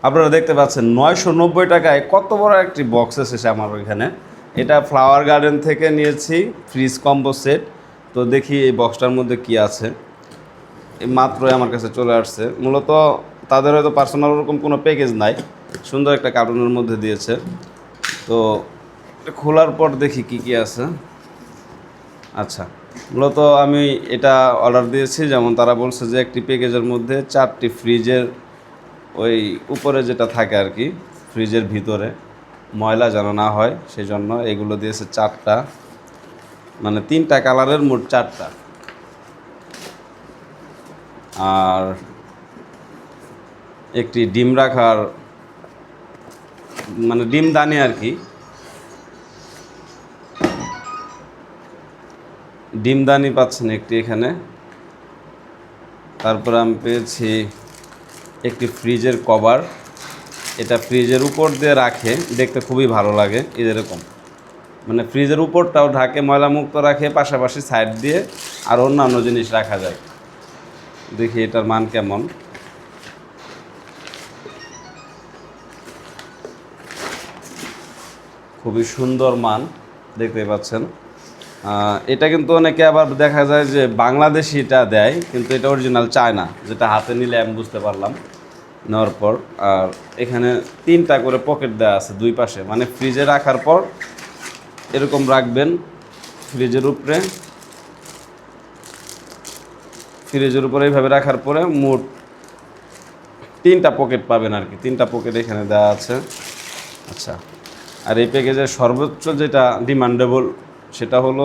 আপনারা দেখতে পাচ্ছেন 990 টাকায় কত বড় একটি বক্স এসেছে আমার এখানে। এটা ফ্লাওয়ার গার্ডেন থেকে নিয়েছি, ফ্রিজ কম্বো সেট। তো দেখি এই বক্সটার মধ্যে কি আছে। এই মাত্রই আমার কাছে চলে আসছে। মূলত তাদের হয়তো পার্সোনাল ওরকম কোনো প্যাকেজ নাই, সুন্দর একটা কার্টুনের মধ্যে দিয়েছে। তো খোলার পর দেখি কি কি আছে। আচ্ছা, মূলত আমি এটা অর্ডার দিয়েছি, যেমন তারা বলছে যে একটি প্যাকেজের মধ্যে 4টি ফ্রিজের ওই উপরে যেটা থাকে আর কি, ফ্রিজের ভিতরে ময়লা যেন না হয় সেই জন্য এগুলো দিয়েছে 4টা, মানে 3টা কালারের মোট 4টা। আর একটি ডিম রাখার মানে ডিমদানি আর কি, ডিমদানি পাচ্ছেন একটি এখানে। তারপরে আমি পেয়েছি একটি ফ্রিজের কভার। এটা ফ্রিজের উপর দিয়ে রাখে, দেখতে খুবই ভালো লাগে। এরকম মানে ফ্রিজের উপরটাও ঢাকে, ময়লামুক্ত রাখে, পাশাপাশি সাইড দিয়ে আর অন্যান্য জিনিস রাখা যায়। দেখি এটার মান কেমন। খুবই সুন্দর মান, দেখতে পাচ্ছেন। এটা কিন্তু অনেকে আবার দেখা যায় যে বাংলাদেশি এটা দেয়, কিন্তু এটা অরিজিনাল চায়না, যেটা হাতে নিলে আমি বুঝতে পারলাম নেওয়ার পর। আর এখানে 3টা করে পকেট দেওয়া আছে দুই পাশে, মানে ফ্রিজে রাখার পর এরকম রাখবেন ফ্রিজের উপরে, ফ্রিজের উপরে এইভাবে রাখার পরে মোট 3টা পকেট পাবেন আর কি। 3টা পকেট এখানে দেওয়া আছে। আচ্ছা, আর এই প্যাকেজের সর্বোচ্চ যেটা ডিমান্ডেবল সেটা হলো,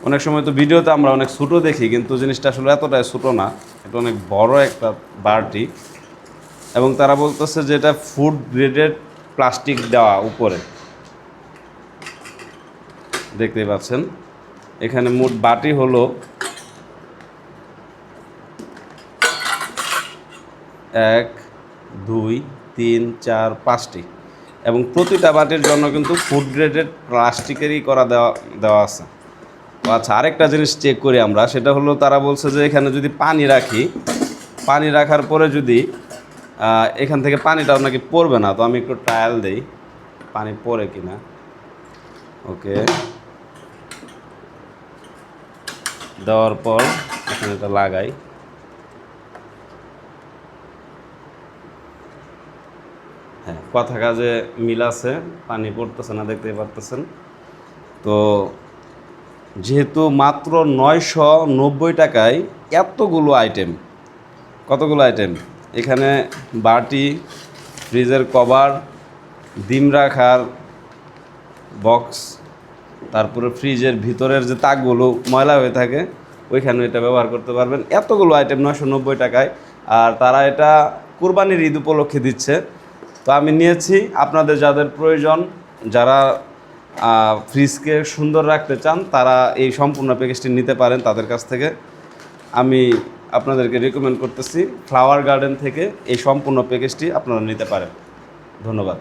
অনেক সময় তো ভিডিওতে আমরা অনেক ছোটো দেখি, কিন্তু জিনিসটা আসলে এতটাই ছোটো না, এটা অনেক বড় একটা বালতি। এবং তারা বলতেছে যে এটা ফুড গ্রেডেড প্লাস্টিক দেওয়া উপরে, দেখতেই পাচ্ছেন। এখানে মোট বাটি হলো 1 2 3 4 5টি, এবং প্রতিটা বাটির জন্য কিন্তু ফুড গ্রেডেড প্লাস্টিকেরই করা দেওয়া আছে। আচ্ছা, আরেকটা জিনিস চেক করি আমরা, সেটা হলো তারা বলছে যে এখানে যদি পানি রাখি, পানি রাখার পরে যদি এখান থেকে পানিটাও নাকি পড়বে না। তো আমি একটু ট্রায়াল দেই পানি পড়ে কিনা। ওকে, দেওয়ার পর এখানে এটা লাগাই। হ্যাঁ, কথা কাজে মিল আছে, পানি পড়তেছে না, দেখতেই পারতেছেন। তো যেহেতু মাত্র 990 টাকায় এতগুলো আইটেম, কতগুলো আইটেম এখানে, বাটি, ফ্রিজের কভার, ডিম রাখার বক্স, তারপরে ফ্রিজের ভিতরের যে তাকগুলো ময়লা হয়ে থাকে ওইখানে এটা ব্যবহার করতে পারবেন। এতগুলো আইটেম 990 টাকায়, আর তারা এটা কুরবানির ঈদ উপলক্ষে দিচ্ছে। তো আমি নিয়েছি, আপনাদের যাদের প্রয়োজন, যারা ফ্রিজকে সুন্দর রাখতে চান, তারা এই সম্পূর্ণ প্যাকেজটি নিতে পারেন তাদের কাছ থেকে। আমি আপনাদেরকে রেকমেন্ড করতেছি ফ্লাওয়ার গার্ডেন থেকে এই সম্পূর্ণ প্যাকেজটি আপনারা নিতে পারেন। ধন্যবাদ।